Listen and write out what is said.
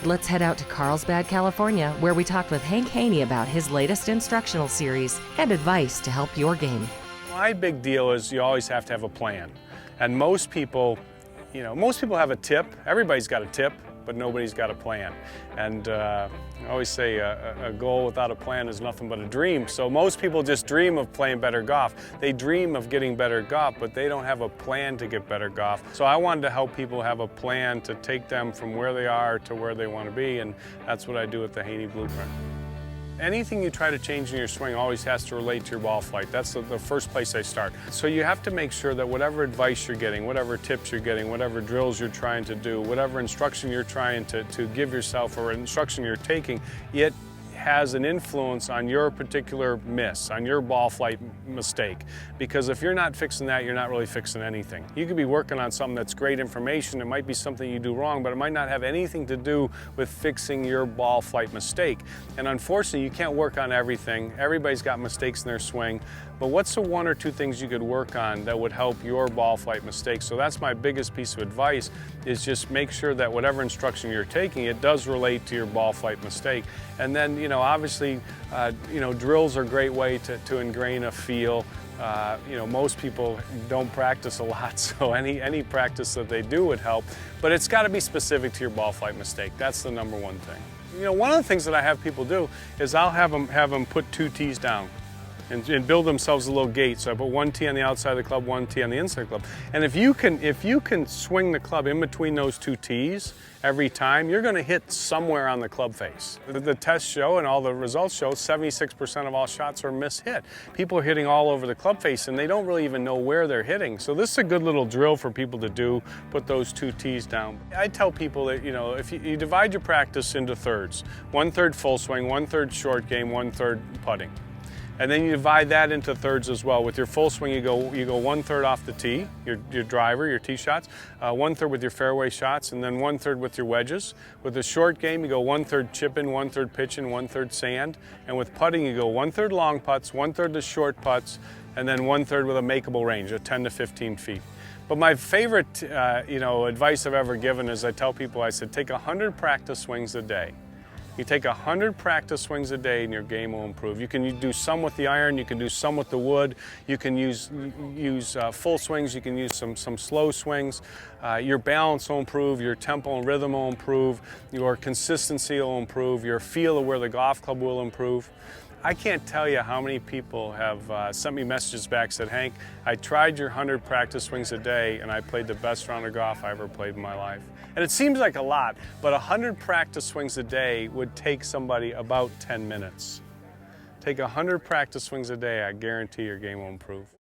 Let's head out to Carlsbad, California, where we talked with Hank Haney about his latest instructional series and advice to help your game. My big deal is you always have to have a plan. And most people have a tip. Everybody's got a tip, but nobody's got a plan. And I always say a goal without a plan is nothing but a dream. So most people just dream of playing better golf. They dream of getting better golf, but they don't have a plan to get better golf. So I wanted to help people have a plan to take them from where they are to where they want to be, and that's what I do with the Haney Blueprint. Anything you try to change in your swing always has to relate to your ball flight. That's the first place I start. So you have to make sure that whatever advice you're getting, whatever tips you're getting, whatever drills you're trying to do, whatever instruction you're trying to give yourself or instruction you're taking, it has an influence on your particular miss, on your ball flight mistake. Because if you're not fixing that, you're not really fixing anything. You could be working on something that's great information, it might be something you do wrong, but it might not have anything to do with fixing your ball flight mistake. And unfortunately, you can't work on everything. Everybody's got mistakes in their swing, but what's the one or two things you could work on that would help your ball flight mistake? So that's my biggest piece of advice, is just make sure that whatever instruction you're taking, it does relate to your ball flight mistake. And then, obviously, drills are a great way to ingrain a feel. Most people don't practice a lot, so any practice that they do would help. But it's got to be specific to your ball flight mistake. That's the number one thing. One of the things that I have people do is I'll have them put 2 tees down and build themselves a little gate. So I put 1 tee on the outside of the club, 1 tee on the inside of the club. And if you can swing the club in between those 2 tees every time, you're going to hit somewhere on the club face. The tests show and all the results show 76% of all shots are mishit. People are hitting all over the club face and they don't really even know where they're hitting. So this is a good little drill for people to do, put those 2 tees down. I tell people that, if you divide your practice into thirds, 1/3 full swing, 1/3 short game, 1/3 putting. And then you divide that into thirds as well. With your full swing, you go 1/3 off the tee, your driver, your tee shots, 1/3 with your fairway shots, and then 1/3 with your wedges. With the short game, you go 1/3 chip in, 1/3 pitch in, 1/3 sand. And with putting, you go 1/3 long putts, 1/3 the short putts, and then 1/3 with a makeable range of 10 to 15 feet. But my favorite, advice I've ever given is I tell people, I said, take 100 practice swings a day. You take 100 practice swings a day and your game will improve. You can do some with the iron, you can do some with the wood, you can use full swings, you can use some slow swings. Your balance will improve, your tempo and rhythm will improve, your consistency will improve, your feel of where the golf club will improve. I can't tell you how many people have sent me messages back, said, Hank, I tried your 100 practice swings a day and I played the best round of golf I ever played in my life. And it seems like a lot, but 100 practice swings a day would take somebody about 10 minutes. Take 100 practice swings a day, I guarantee your game will improve.